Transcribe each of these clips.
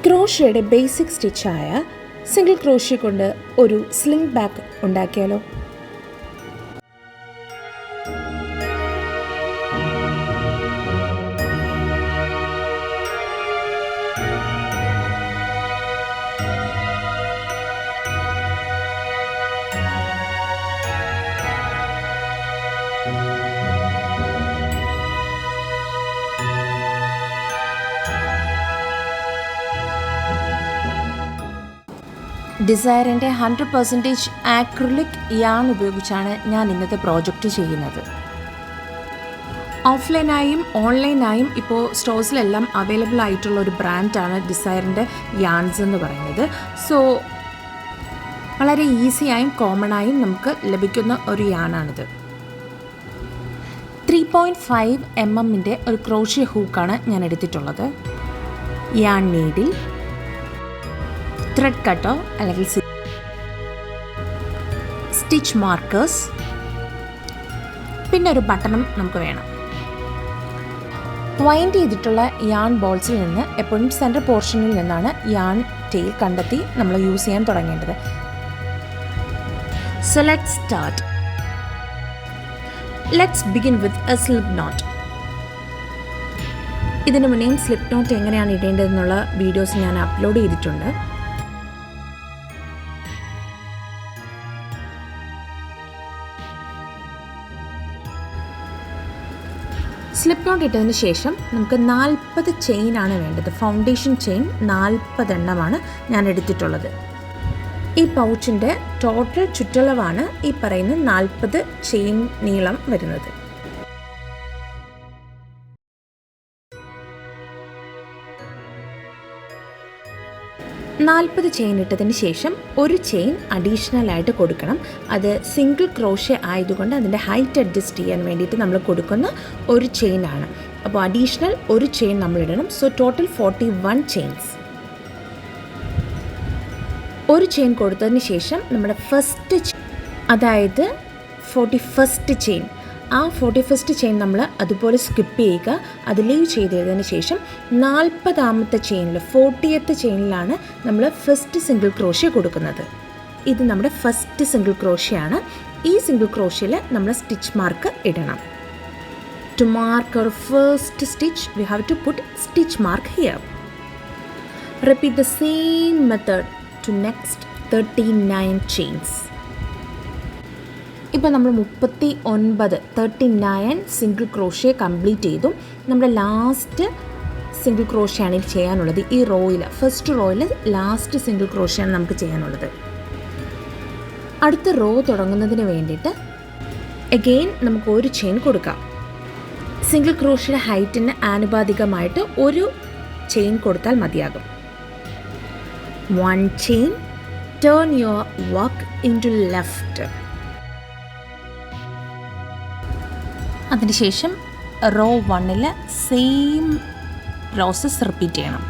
ക്രോഷ്യയുടെ basic സ്റ്റിച്ചായ single crochet കൊണ്ട് ഒരു sling bag ഉണ്ടാക്കിയാലോ? ഡിസയറിൻ്റെ 100% ആക്രിലിക് യാൺ ഉപയോഗിച്ചാണ് ഞാൻ ഇന്നത്തെ പ്രോജക്റ്റ് ചെയ്യുന്നത്. ഓഫ്ലൈനായും ഓൺലൈനായും ഇപ്പോൾ സ്റ്റോഴ്സിലെല്ലാം അവൈലബിൾ ആയിട്ടുള്ള ഒരു ബ്രാൻഡാണ് ഡിസയറിൻ്റെ യാൺസ് എന്ന് പറയുന്നത്. സോ വളരെ ഈസിയായും കോമണായും നമുക്ക് ലഭിക്കുന്ന ഒരു യാണാണിത്. 3.5 mm ഒരു ക്രോഷ്യ ഹൂക്കാണ് ഞാൻ എടുത്തിട്ടുള്ളത്. യാൺ നീഡിൽ, ത്രെഡ് കട്ടോ അല്ലെങ്കിൽ സ്റ്റിച്ച് മാർക്കേഴ്സ്, പിന്നെ ഒരു ബട്ടണും നമുക്ക് വേണം. വൈൻഡ് ചെയ്തിട്ടുള്ള യാൺ ബോൾസിൽ നിന്ന് എപ്പോഴും സെൻറ്റർ പോർഷനിൽ നിന്നാണ് യാൺ ടെയിൽ കണ്ടെത്തി നമ്മൾ യൂസ് ചെയ്യാൻ തുടങ്ങേണ്ടത്. So let's start. Let's begin with a slip knot. ഇതിന് മുന്നേ സ്ലിപ്പ് നോട്ട് എങ്ങനെയാണ് ഇടേണ്ടതെന്നുള്ള വീഡിയോസ് ഞാൻ അപ്ലോഡ് ചെയ്തിട്ടുണ്ട്. സ്ലിപ്പ് നോട്ട് ഇട്ടതിന് ശേഷം നമുക്ക് 40 ചെയിനാണ് വേണ്ടത്. ഫൗണ്ടേഷൻ ചെയിൻ 40 എണ്ണമാണ് ഞാൻ എടുത്തിട്ടുള്ളത്. ഈ പൗച്ചിൻ്റെ ടോട്ടൽ ചുറ്റളവാണ് ഈ പറയുന്ന 40 ചെയിൻ നീളം വരുന്നത്. ചെയിൻ ഇട്ടതിന് ശേഷം ഒരു ചെയിൻ അഡീഷണൽ ആയിട്ട് കൊടുക്കണം. അത് സിംഗിൾ ക്രോഷ്യ ആയതുകൊണ്ട് അതിൻ്റെ ഹൈറ്റ് അഡ്ജസ്റ്റ് ചെയ്യാൻ വേണ്ടിയിട്ട് നമ്മൾ കൊടുക്കുന്ന ഒരു ചെയിനാണ്. അപ്പോൾ അഡീഷണൽ ഒരു ചെയിൻ നമ്മൾ ഇടണം. So total 41 chains. ഒരു ചെയിൻ കൊടുത്തതിന് ശേഷം നമ്മുടെ ഫസ്റ്റ് അതായത് 41st ചെയിൻ, ആ 41st ചെയിൻ നമ്മൾ അതുപോലെ സ്കിപ്പ് ചെയ്യുക. അത് ലീവ് ചെയ്തതിന് ശേഷം 40ാമത്തെ ചെയിനിൽ 40th ചെയിനിലാണ് നമ്മൾ ഫസ്റ്റ് സിംഗിൾ ക്രോഷ്യ കൊടുക്കുന്നത്. ഇത് നമ്മുടെ ഫസ്റ്റ് സിംഗിൾ ക്രോഷ്യയാണ്. ഈ സിംഗിൾ ക്രോഷ്യയിൽ നമ്മൾ സ്റ്റിച്ച് മാർക്ക് ഇടണം. To mark our first stitch we have to put stitch mark here. Repeat the same method to next 39 chains. ഇപ്പോൾ നമ്മൾ 39 സിംഗിൾ ക്രോഷ്യ കംപ്ലീറ്റ് ചെയ്തു. നമ്മുടെ ലാസ്റ്റ് സിംഗിൾ ക്രോഷ്യയാണ് ഇത് ചെയ്യാനുള്ളത്. ഈ റോയിൽ, ഫസ്റ്റ് റോയിൽ ലാസ്റ്റ് സിംഗിൾ ക്രോഷ്യയാണ് നമുക്ക് ചെയ്യാനുള്ളത്. അടുത്ത റോ തുടങ്ങുന്നതിന് വേണ്ടിയിട്ട് അഗെയിൻ നമുക്ക് ഒരു ചെയിൻ കൊടുക്കാം. സിംഗിൾ ക്രോഷ്യയുടെ ഹൈറ്റിന് ആനുപാതികമായിട്ട് ഒരു ചെയിൻ കൊടുത്താൽ മതിയാകും. 1 chain, turn your work in to left. അതിനുശേഷം റോ 1 സെയിം പ്രോസസ്സ് റിപ്പീറ്റ് ചെയ്യണം.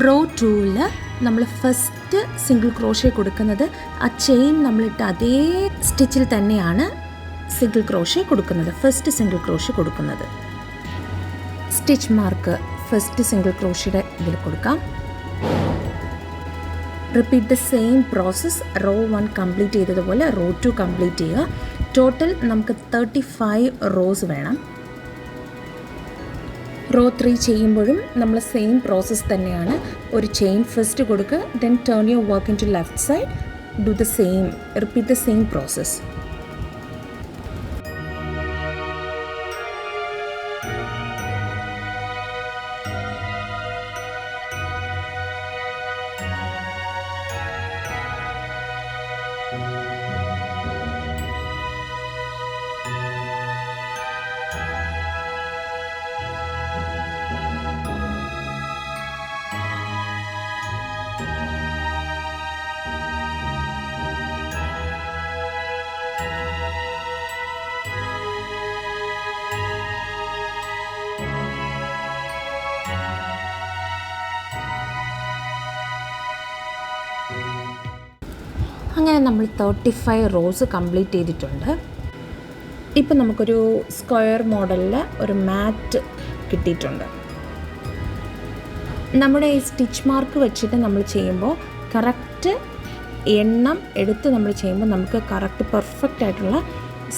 റോ 2 നമ്മൾ ഫസ്റ്റ് സിംഗിൾ ക്രോഷ്യ കൊടുക്കുന്നത് ആ ചെയിൻ നമ്മളിട്ട് അതേ സ്റ്റിച്ചിൽ തന്നെയാണ് സിംഗിൾ ക്രോഷ്യ കൊടുക്കുന്നത്, ഫസ്റ്റ് സിംഗിൾ ക്രോഷ്യ കൊടുക്കുന്നത്. സ്റ്റിച്ച് മാർക്ക് ഫസ്റ്റ് സിംഗിൾ ക്രോഷ്യയുടെ ഇതിൽ കൊടുക്കാം. Repeat the same process. Row 1 complete ചെയ്തതുപോലെ റോ 2 കംപ്ലീറ്റ് ചെയ്യുക. ടോട്ടൽ നമുക്ക് 35 റോസ് വേണം. റോ 3 ചെയ്യുമ്പോഴും നമ്മൾ സെയിം പ്രോസസ്സ് തന്നെയാണ്. ഒരു ചെയിൻ ഫസ്റ്റ് കൊടുക്കുക, then turn your work in to left side, do the same, repeat the same process. അങ്ങനെ നമ്മൾ 35 റോസ് കംപ്ലീറ്റ് ചെയ്തിട്ടുണ്ട്. ഇപ്പം നമുക്കൊരു സ്ക്വയർ മോഡലിൽ ഒരു മാറ്റ് കിട്ടിയിട്ടുണ്ട്. നമ്മുടെ ഈ സ്റ്റിച്ച് മാർക്ക് വെച്ചിട്ട് നമ്മൾ ചെയ്യുമ്പോൾ കറക്റ്റ് എണ്ണം എടുത്ത് നമ്മൾ ചെയ്യുമ്പോൾ നമുക്ക് കറക്റ്റ് പെർഫെക്റ്റ് ആയിട്ടുള്ള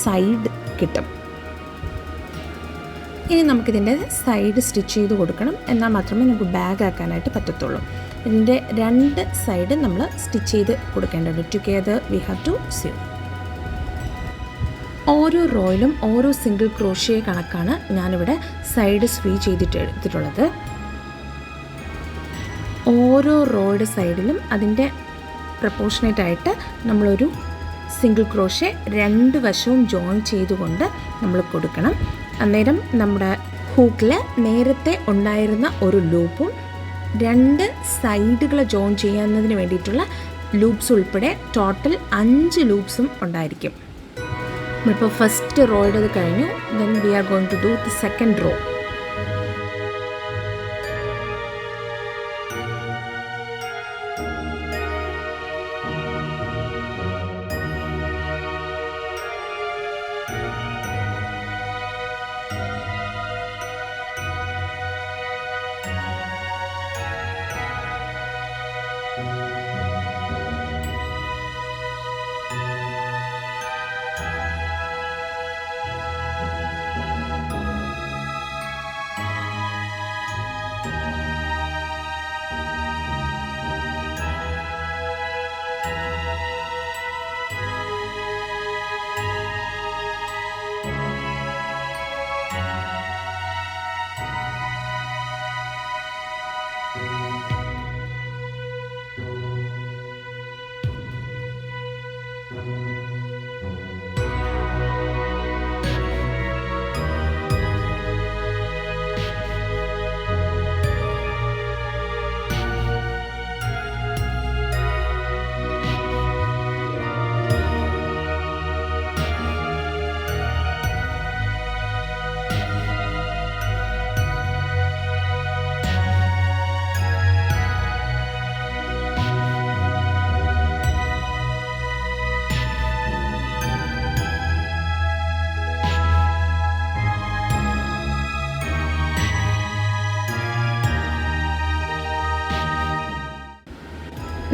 സൈഡ് കിട്ടും. ഇനി നമുക്കിതിൻ്റെ സൈഡ് സ്റ്റിച്ച് ചെയ്ത് കൊടുക്കണം, എന്നാൽ മാത്രമേ നമുക്ക് ബാഗ് ആക്കാനായിട്ട് പറ്റത്തുള്ളൂ. ഇതിൻ്റെ 2 സൈഡ് നമ്മൾ സ്റ്റിച്ച് ചെയ്ത് കൊടുക്കേണ്ടതുണ്ട്. Together we have to sew. ഓരോ റോയിലും ഓരോ സിംഗിൾ ക്രോഷ്യ കണക്കാണ് ഞാനിവിടെ സൈഡ് സ്വീ ചെയ്തിട്ട് എടുത്തിട്ടുള്ളത്. ഓരോ റോയുടെ സൈഡിലും അതിൻ്റെ പ്രപ്പോർഷനേറ്റ് ആയിട്ട് നമ്മളൊരു സിംഗിൾ ക്രോഷ്യ 2 വശവും ജോയിൻ ചെയ്തുകൊണ്ട് നമ്മൾ കൊടുക്കണം. അന്നേരം നമ്മുടെ ഹൂക്കിൽ നേരത്തെ ഉണ്ടായിരുന്ന ഒരു ലൂപ്പും 2 സൈഡുകൾ ജോയിൻ ചെയ്യുന്നതിന് വേണ്ടിയിട്ടുള്ള ലൂപ്സ് ഉൾപ്പെടെ ടോട്ടൽ 5 ലൂപ്സും ഉണ്ടായിരിക്കും. നമ്മളിപ്പോൾ ഫസ്റ്റ് റോയുടേത് കഴിഞ്ഞു. Then we are going to do the second row.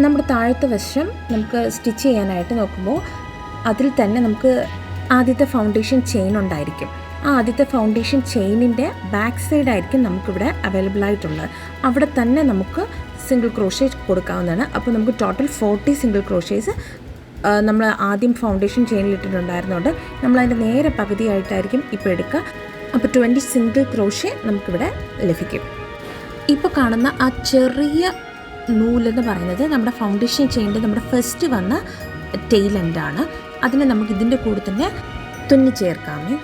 നമ്മുടെ താഴത്തെ വശം നമുക്ക് സ്റ്റിച്ച് ചെയ്യാനായിട്ട് നോക്കുമ്പോൾ അതിൽ തന്നെ നമുക്ക് ആദ്യത്തെ ഫൗണ്ടേഷൻ ചെയിൻ ഉണ്ടായിരിക്കും. ആ ആദ്യത്തെ ഫൗണ്ടേഷൻ ചെയിനിൻ്റെ ബാക്ക് സൈഡായിരിക്കും നമുക്കിവിടെ അവൈലബിൾ ആയിട്ടുള്ളത്. അവിടെ തന്നെ നമുക്ക് സിംഗിൾ ക്രോഷ്യ കൊടുക്കാവുന്നതാണ്. അപ്പോൾ നമുക്ക് ടോട്ടൽ 40 സിംഗിൾ ക്രോഷ്യേസ് നമ്മൾ ആദ്യം ഫൗണ്ടേഷൻ ചെയിനിലിട്ടിട്ടുണ്ടായിരുന്നുകൊണ്ട് നമ്മളതിൻ്റെ നേരെ പകുതിയായിട്ടായിരിക്കും ഇപ്പോൾ എടുക്കുക. അപ്പോൾ 20 സിംഗിൾ ക്രോഷ്യ നമുക്കിവിടെ ലഭിക്കും. ഇപ്പോൾ കാണുന്ന ആ ചെറിയ നൂലെന്ന് പറയുന്നത് നമ്മുടെ ഫൗണ്ടേഷൻ ചെയിനിൻ്റെ നമ്മുടെ ഫസ്റ്റ് വന്ന ടെയിൽ എൻഡാണ്. അതിനെ നമുക്ക് ഇതിൻ്റെ കൂടെ തന്നെ തുന്നി ചേർക്കാമേ.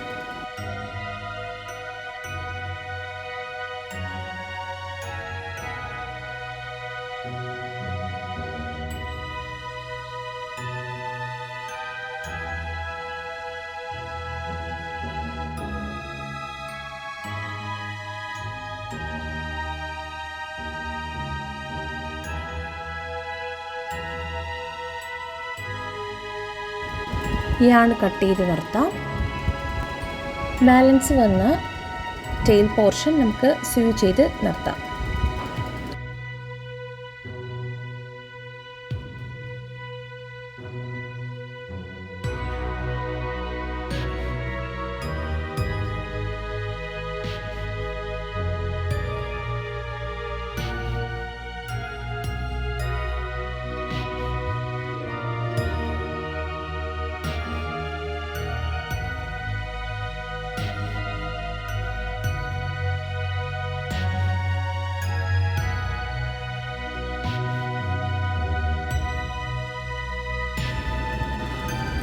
യാൺ കട്ട് ചെയ്ത് നിർത്താം. ബാലൻസ് വന്ന ടെയിൽ പോർഷൻ നമുക്ക് സ്യൂ ചെയ്ത് നിർത്താം.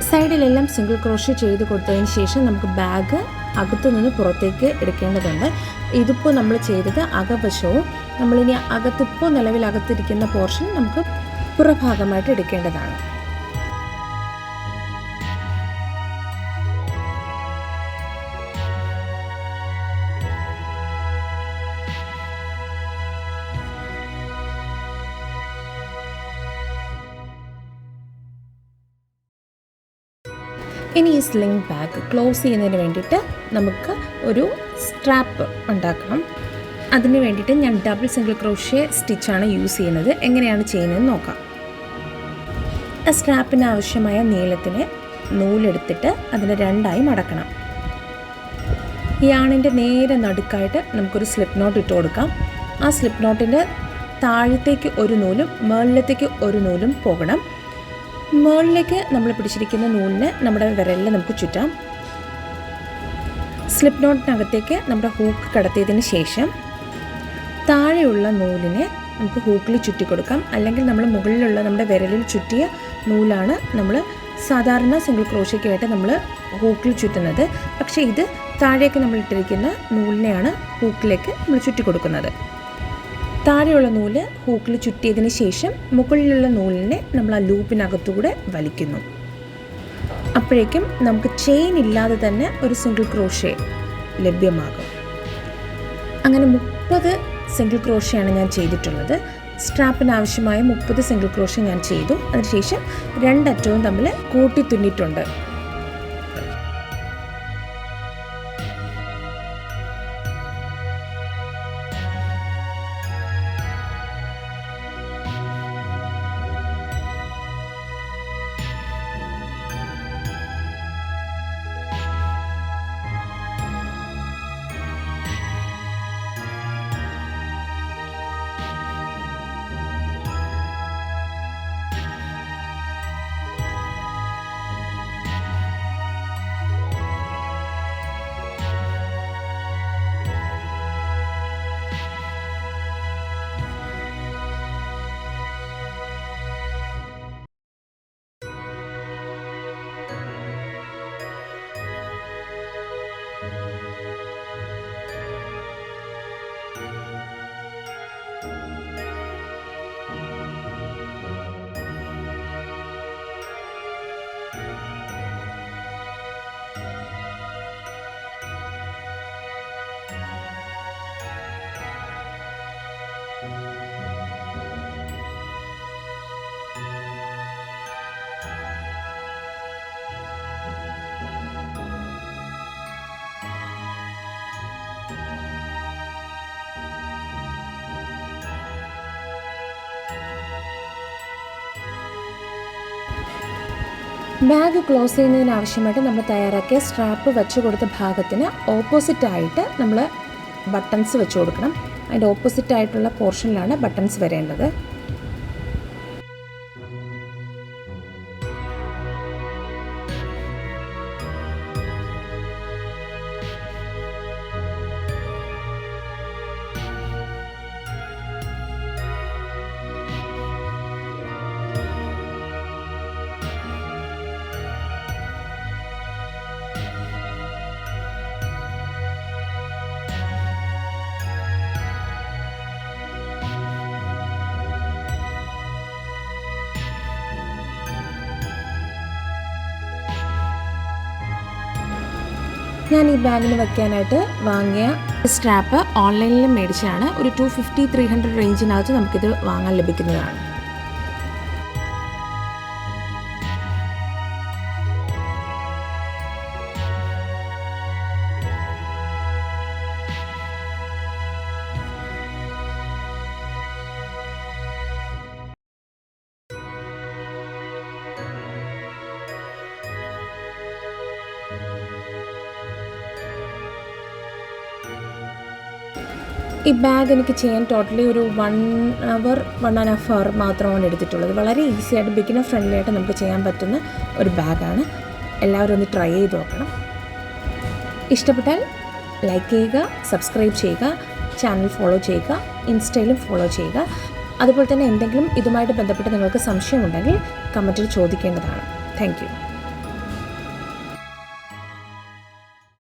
സൈഡിലെല്ലാം സിംഗിൾ ക്രോഷ്യ ചെയ്ത് കൊടുത്തതിന് ശേഷം നമുക്ക് ബാഗ് അകത്തു നിന്ന് പുറത്തേക്ക് എടുക്കേണ്ടതുണ്ട്. ഇതിപ്പോൾ നമ്മൾ ചെയ്തത് അകവശവും, നമ്മളിനി അകത്തിപ്പോൾ നിലവിൽ അകത്തിരിക്കുന്ന പോർഷൻ നമുക്ക് പുറഭാഗമായിട്ട് എടുക്കേണ്ടതാണ്. ഇനി ഈ സ്ലിംഗ് ബാഗ് ക്ലോസ് ചെയ്യുന്നതിന് വേണ്ടിയിട്ട് നമുക്ക് ഒരു സ്ട്രാപ്പ് ഉണ്ടാക്കണം. അതിന് വേണ്ടിയിട്ട് ഞാൻ ഡബിൾ സിംഗിൾ ക്രോഷ്യ സ്റ്റിച്ചാണ് യൂസ് ചെയ്യുന്നത്. എങ്ങനെയാണ് ചെയ്യുന്നതെന്ന് നോക്കാം. ആ സ്ട്രാപ്പിന് ആവശ്യമായ നീളത്തിന് നൂലെടുത്തിട്ട് അതിനെ രണ്ടായി മടക്കണം. ഈ ആണിൻ്റെ നേരെ നടുക്കായിട്ട് നമുക്കൊരു സ്ലിപ്പ് നോട്ട് ഇട്ട് കൊടുക്കാം. ആ സ്ലിപ്പ് നോട്ടിൻ്റെ താഴത്തേക്ക് ഒരു നൂലും മുകളിലത്തേക്ക് ഒരു നൂലും പോകണം. മുകളിലേക്ക് നമ്മൾ പിടിച്ചിരിക്കുന്ന നൂലിന് നമ്മുടെ വിരലിൽ നമുക്ക് ചുറ്റാം. സ്ലിപ്പ് നോട്ടിനകത്തേക്ക് നമ്മുടെ ഹൂക്ക് കടത്തിയതിന് ശേഷം താഴെയുള്ള നൂലിനെ നമുക്ക് ഹൂക്കിൽ ചുറ്റി കൊടുക്കാം. അല്ലെങ്കിൽ നമ്മൾ മുകളിലുള്ള നമ്മുടെ വിരലിൽ ചുറ്റിയ നൂലാണ് നമ്മൾ സാധാരണ സിംഗിൾ ക്രോഷ്യയ്ക്കായിട്ട് നമ്മൾ ഹൂക്കിൽ ചുറ്റുന്നത്. പക്ഷേ ഇത് താഴേക്ക് നമ്മൾ ഇട്ടിരിക്കുന്ന നൂലിനെയാണ് ഹൂക്കിലേക്ക് നമ്മൾ ചുറ്റി കൊടുക്കുന്നത്. താഴെയുള്ള നൂല് ഹൂക്കിൽ ചുറ്റിയതിന് ശേഷം മുകളിലുള്ള നൂലിനെ നമ്മൾ ആ ലൂപ്പിനകത്തൂടെ വലിക്കുന്നു. അപ്പോഴേക്കും നമുക്ക് ചെയിൻ ഇല്ലാതെ തന്നെ ഒരു സിംഗിൾ ക്രോഷ്യ ലഭ്യമാകും. അങ്ങനെ 30 സിംഗിൾ ക്രോഷ്യയാണ് ഞാൻ ചെയ്തിട്ടുള്ളത്. സ്ട്രാപ്പിന് ആവശ്യമായ 30 സിംഗിൾ ക്രോഷ്യ ഞാൻ ചെയ്തു. അതിനുശേഷം രണ്ടറ്റവും തമ്മിൽ കൂട്ടി തുന്നിയിട്ടുണ്ട്. ബാഗ് ക്ലോസ് ചെയ്യുന്നതിന് ആവശ്യമായിട്ട് നമ്മൾ തയ്യാറാക്കിയ സ്ട്രാപ്പ് വെച്ച് കൊടുത്ത ഭാഗത്തിന് ഓപ്പോസിറ്റായിട്ട് നമ്മൾ ബട്ടൺസ് വെച്ച് കൊടുക്കണം. അതിൻ്റെ ഓപ്പോസിറ്റായിട്ടുള്ള പോർഷനിലാണ് ബട്ടൺസ് വരേണ്ടത്. ഞാൻ ഈ ബാഗിന് വയ്ക്കാനായിട്ട് വാങ്ങിയ സ്ട്രാപ്പ് ഓൺലൈനിൽ മേടിച്ചതാണ്. ഒരു 250-300 റേഞ്ചിനകത്ത് നമുക്കിത് വാങ്ങാൻ ലഭിക്കുന്നതാണ്. ഈ ബാഗ് എനിക്ക് ചെയ്യാൻ ടോട്ടലി ഒരു 1 hour 1.5 hour മാത്രമാണ് എടുത്തിട്ടുള്ളത്. വളരെ ഈസി ആയിട്ട് ബിഗിനർ ഫ്രണ്ട്ലി ആയിട്ട് നമുക്ക് ചെയ്യാൻ പറ്റുന്ന ഒരു ബാഗാണ്. എല്ലാവരും ഒന്ന് ട്രൈ ചെയ്ത് നോക്കണം. ഇഷ്ടപ്പെട്ടാൽ ലൈക്ക് ചെയ്യുക, സബ്സ്ക്രൈബ് ചെയ്യുക, ചാനൽ ഫോളോ ചെയ്യുക, ഇൻസ്റ്റയിലും ഫോളോ ചെയ്യുക. അതുപോലെ തന്നെ എന്തെങ്കിലും ഇതുമായിട്ട് ബന്ധപ്പെട്ട് നിങ്ങൾക്ക് സംശയമുണ്ടെങ്കിൽ കമൻറ്റിൽ ചോദിക്കേണ്ടതാണ്. Thank you.